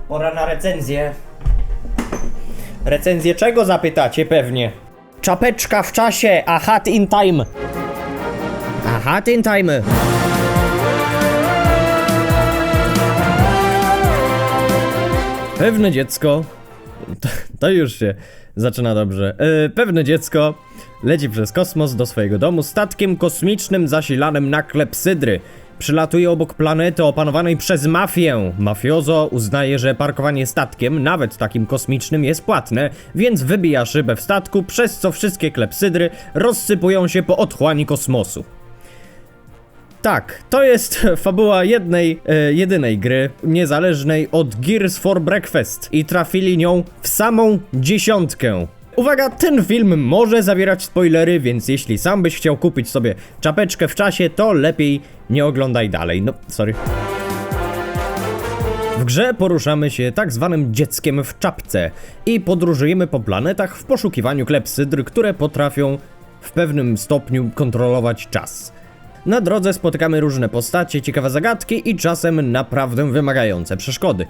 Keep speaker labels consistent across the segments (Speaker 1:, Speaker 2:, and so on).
Speaker 1: Pora na recenzję. Recenzję czego zapytacie pewnie? Czapeczka w czasie, a hat in time. A hat in time. Pewne dziecko, to już się zaczyna dobrze. Pewne dziecko leci przez kosmos do swojego domu statkiem kosmicznym zasilanym na klepsydry. Przylatuje obok planety opanowanej przez mafię. Mafiozo uznaje, że parkowanie statkiem, nawet takim kosmicznym, jest płatne, więc wybija szybę w statku, przez co wszystkie klepsydry rozsypują się po otchłani kosmosu. Tak, to jest fabuła jedynej gry niezależnej od Gears for Breakfast i trafili nią w samą 10. Uwaga, ten film może zawierać spoilery, więc jeśli sam byś chciał kupić sobie czapeczkę w czasie, to lepiej nie oglądaj dalej. No, sorry. W grze poruszamy się tak zwanym dzieckiem w czapce i podróżujemy po planetach w poszukiwaniu klepsydr, które potrafią w pewnym stopniu kontrolować czas. Na drodze spotykamy różne postacie, ciekawe zagadki i czasem naprawdę wymagające przeszkody.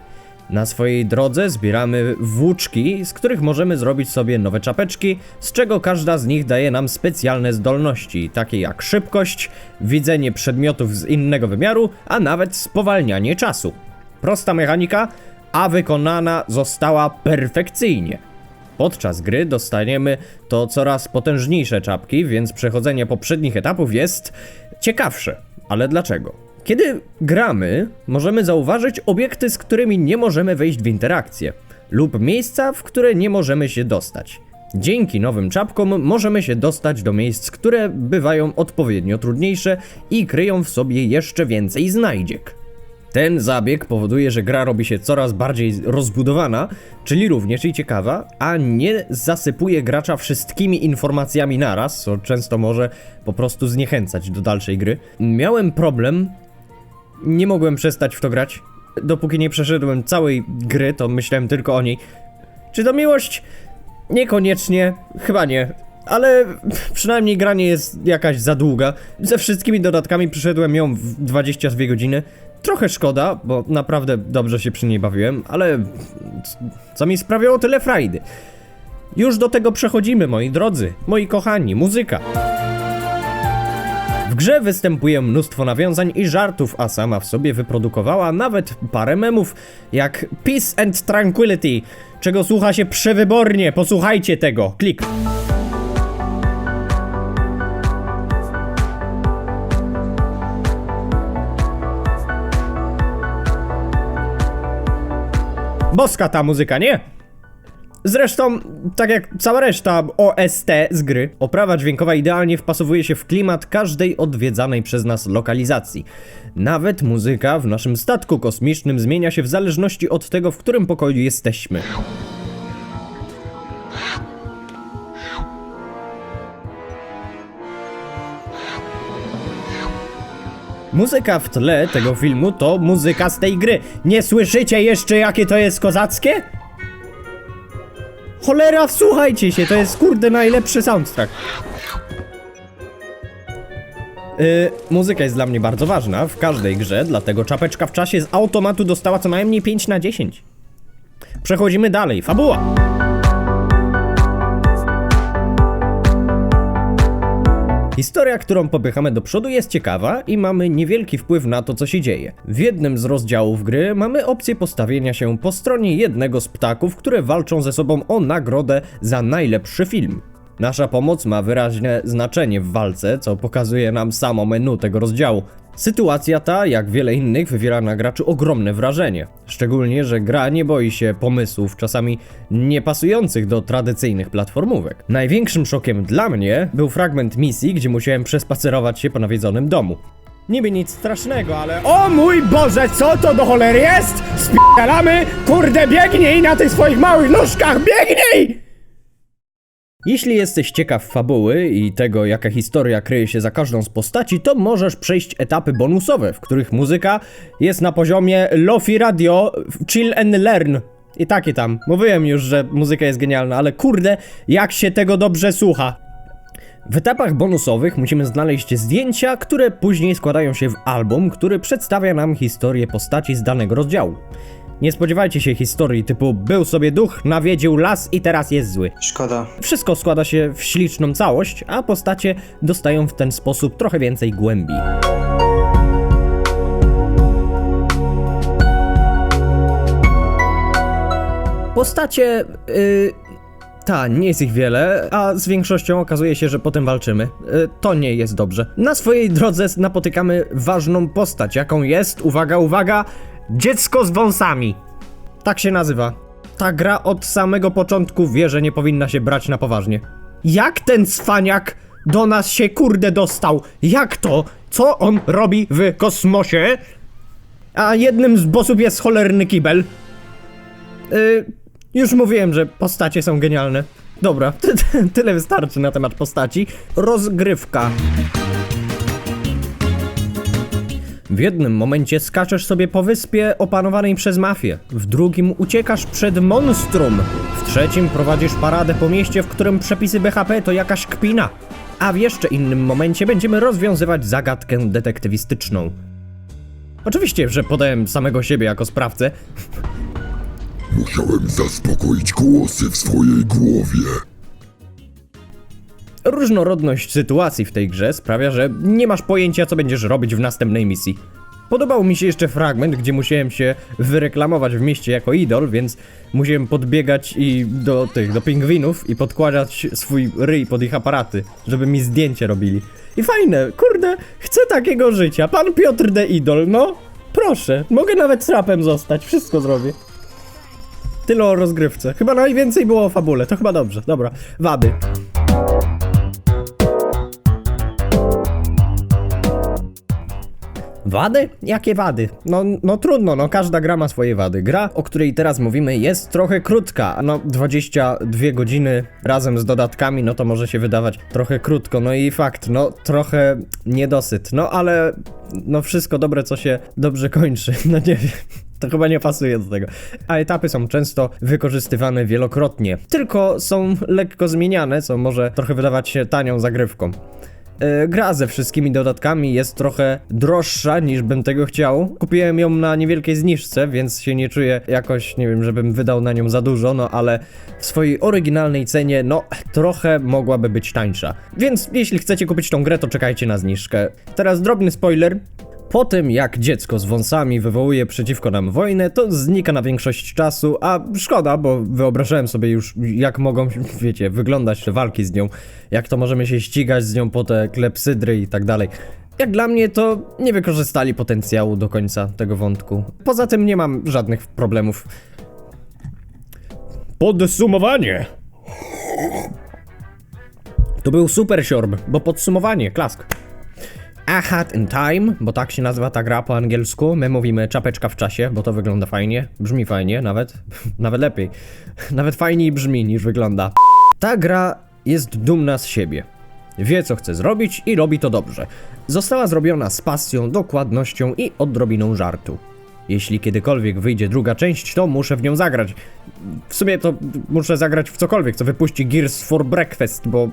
Speaker 1: Na swojej drodze zbieramy włóczki, z których możemy zrobić sobie nowe czapeczki, z czego każda z nich daje nam specjalne zdolności, takie jak szybkość, widzenie przedmiotów z innego wymiaru, a nawet spowalnianie czasu. Prosta mechanika, a wykonana została perfekcyjnie. Podczas gry dostaniemy to coraz potężniejsze czapki, więc przechodzenie poprzednich etapów jest ciekawsze. Ale dlaczego? Kiedy gramy, możemy zauważyć obiekty, z którymi nie możemy wejść w interakcję, lub miejsca, w które nie możemy się dostać. Dzięki nowym czapkom możemy się dostać do miejsc, które bywają odpowiednio trudniejsze i kryją w sobie jeszcze więcej znajdziek. Ten zabieg powoduje, że gra robi się coraz bardziej rozbudowana, czyli również i ciekawa, a nie zasypuje gracza wszystkimi informacjami naraz, co często może po prostu zniechęcać do dalszej gry. Miałem problem, nie mogłem przestać w to grać. Dopóki nie przeszedłem całej gry, to myślałem tylko o niej. Czy to miłość? Niekoniecznie, chyba nie. Ale przynajmniej gra nie jest jakaś za długa. Ze wszystkimi dodatkami przeszedłem ją w 22 godziny. Trochę szkoda, bo naprawdę dobrze się przy niej bawiłem, ale co mi sprawiało tyle frajdy. Już do tego przechodzimy, moi drodzy, moi kochani, muzyka. W grze występuje mnóstwo nawiązań i żartów, a sama w sobie wyprodukowała nawet parę memów, jak Peace and Tranquility, czego słucha się przewybornie, posłuchajcie tego, klik. Boska ta muzyka, nie? Zresztą, tak jak cała reszta OST z gry, oprawa dźwiękowa idealnie wpasowuje się w klimat każdej odwiedzanej przez nas lokalizacji. Nawet muzyka w naszym statku kosmicznym zmienia się w zależności od tego, w którym pokoju jesteśmy. Muzyka w tle tego filmu to muzyka z tej gry. Nie słyszycie jeszcze, jakie to jest kozackie? Cholera, wsłuchajcie się, to jest kurde najlepszy soundtrack. Muzyka jest dla mnie bardzo ważna w każdej grze, dlatego czapeczka w czasie z automatu dostała co najmniej 5 na 10. Przechodzimy dalej, fabuła. Historia, którą popychamy do przodu, jest ciekawa i mamy niewielki wpływ na to, co się dzieje. W jednym z rozdziałów gry mamy opcję postawienia się po stronie jednego z ptaków, które walczą ze sobą o nagrodę za najlepszy film. Nasza pomoc ma wyraźne znaczenie w walce, co pokazuje nam samo menu tego rozdziału. Sytuacja ta, jak wiele innych, wywiera na graczy ogromne wrażenie. Szczególnie, że gra nie boi się pomysłów, czasami niepasujących do tradycyjnych platformówek. Największym szokiem dla mnie był fragment misji, gdzie musiałem przespacerować się po nawiedzonym domu. Niby nic strasznego, ale... O mój Boże, co to do cholery jest? Spierdalamy! Kurde, biegnij na tych swoich małych nóżkach, biegnij! Jeśli jesteś ciekaw fabuły i tego, jaka historia kryje się za każdą z postaci, to możesz przejść etapy bonusowe, w których muzyka jest na poziomie Lofi Radio Chill and Learn. I takie tam. Mówiłem już, że muzyka jest genialna, ale kurde, jak się tego dobrze słucha. W etapach bonusowych musimy znaleźć zdjęcia, które później składają się w album, który przedstawia nam historię postaci z danego rozdziału. Nie spodziewajcie się historii typu był sobie duch, nawiedził las i teraz jest zły.
Speaker 2: Szkoda.
Speaker 1: Wszystko składa się w śliczną całość, a postacie dostają w ten sposób trochę więcej głębi. Postacie... nie jest ich wiele, a z większością okazuje się, że potem walczymy. To nie jest dobrze. Na swojej drodze napotykamy ważną postać, jaką jest, uwaga, uwaga, dziecko z wąsami. Tak się nazywa. Ta gra od samego początku wie, że nie powinna się brać na poważnie. Jak ten cwaniak do nas się kurde dostał? Jak to? Co on robi w kosmosie? A jednym z bossów jest cholerny kibel. Już mówiłem, że postacie są genialne. Dobra, tyle wystarczy na temat postaci. Rozgrywka. W jednym momencie skaczesz sobie po wyspie opanowanej przez mafię, w drugim uciekasz przed monstrum, w trzecim prowadzisz paradę po mieście, w którym przepisy BHP to jakaś kpina, a w jeszcze innym momencie będziemy rozwiązywać zagadkę detektywistyczną. Oczywiście, że podałem samego siebie jako sprawcę.
Speaker 3: Musiałem zaspokoić głosy w swojej głowie.
Speaker 1: Różnorodność sytuacji w tej grze sprawia, że nie masz pojęcia, co będziesz robić w następnej misji. Podobał mi się jeszcze fragment, gdzie musiałem się wyreklamować w mieście jako idol, więc musiałem podbiegać do pingwinów i podkładać swój ryj pod ich aparaty, żeby mi zdjęcie robili. I fajne, kurde, chcę takiego życia. Pan Piotr the Idol, no proszę, mogę nawet rapem zostać, wszystko zrobię. Tyle o rozgrywce. Chyba najwięcej było o fabule, to chyba dobrze. Dobra, wady. Wady? Jakie wady? No trudno, no każda gra ma swoje wady. Gra, o której teraz mówimy, jest trochę krótka. 22 godziny razem z dodatkami, no to może się wydawać trochę krótko. No i fakt, trochę niedosyt. No ale, wszystko dobre, co się dobrze kończy. No nie wiem. To chyba nie pasuje do tego. A etapy są często wykorzystywane wielokrotnie. Tylko są lekko zmieniane, co może trochę wydawać się tanią zagrywką. Gra ze wszystkimi dodatkami jest trochę droższa niż bym tego chciał. Kupiłem ją na niewielkiej zniżce, więc się nie czuję jakoś, nie wiem, żebym wydał na nią za dużo, ale w swojej oryginalnej cenie, trochę mogłaby być tańsza. Więc jeśli chcecie kupić tą grę, to czekajcie na zniżkę. Teraz drobny spoiler. Po tym, jak dziecko z wąsami wywołuje przeciwko nam wojnę, to znika na większość czasu, a szkoda, bo wyobrażałem sobie już, jak mogą, wyglądać te walki z nią, jak to możemy się ścigać z nią po te klepsydry i tak dalej. Jak dla mnie, to nie wykorzystali potencjału do końca tego wątku. Poza tym nie mam żadnych problemów. Podsumowanie! To był super siorb, bo podsumowanie, klask. A Hat in Time, bo tak się nazywa ta gra po angielsku. My mówimy czapeczka w czasie, bo to wygląda fajnie. Brzmi fajnie, nawet lepiej. Nawet fajniej brzmi niż wygląda. Ta gra jest dumna z siebie. Wie, co chce zrobić i robi to dobrze. Została zrobiona z pasją, dokładnością i odrobiną żartu. Jeśli kiedykolwiek wyjdzie druga część, to muszę w nią zagrać. W sumie to muszę zagrać w cokolwiek, co wypuści Gears for Breakfast, bo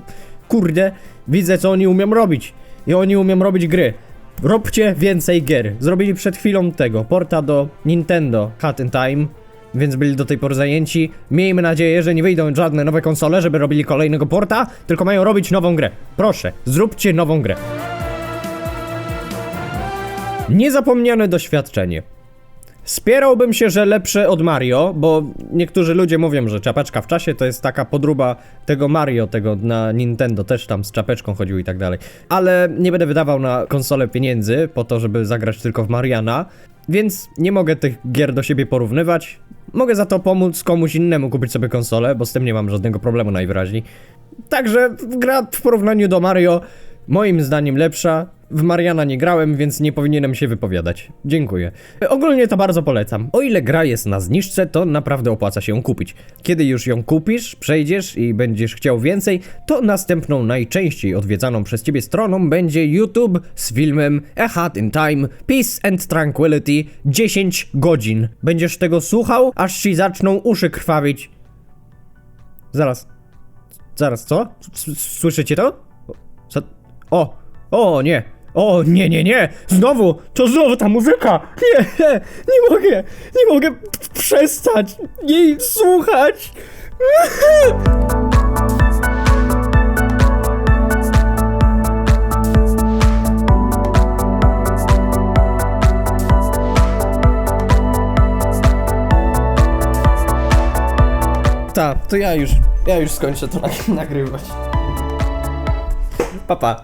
Speaker 1: kurde, widzę, co oni umią robić. I oni umią robić gry. Róbcie więcej gier. Zrobili przed chwilą porta do Nintendo Hat in Time, więc byli do tej pory zajęci. Miejmy nadzieję, że nie wyjdą żadne nowe konsole, żeby robili kolejnego porta, tylko mają robić nową grę. Proszę, zróbcie nową grę. Niezapomniane doświadczenie. Spierałbym się, że lepsze od Mario, bo niektórzy ludzie mówią, że czapeczka w czasie to jest taka podróba tego Mario, tego na Nintendo, też tam z czapeczką chodził i tak dalej. Ale nie będę wydawał na konsolę pieniędzy po to, żeby zagrać tylko w Mariana, więc nie mogę tych gier do siebie porównywać. Mogę za to pomóc komuś innemu kupić sobie konsolę, bo z tym nie mam żadnego problemu najwyraźniej. Także gra w porównaniu do Mario moim zdaniem lepsza. W Mariana nie grałem, więc nie powinienem się wypowiadać. Dziękuję. Ogólnie to bardzo polecam. O ile gra jest na zniżce, to naprawdę opłaca się ją kupić. Kiedy już ją kupisz, przejdziesz i będziesz chciał więcej, to następną najczęściej odwiedzaną przez ciebie stroną będzie YouTube z filmem A Hat in Time Peace and Tranquility 10 godzin. Będziesz tego słuchał, aż ci zaczną uszy krwawić. Zaraz, co? Słyszycie to? Co? O, nie. O, nie, znowu, to znowu ta muzyka, nie mogę przestać jej słuchać. To ja już skończę to nagrywać. Pa.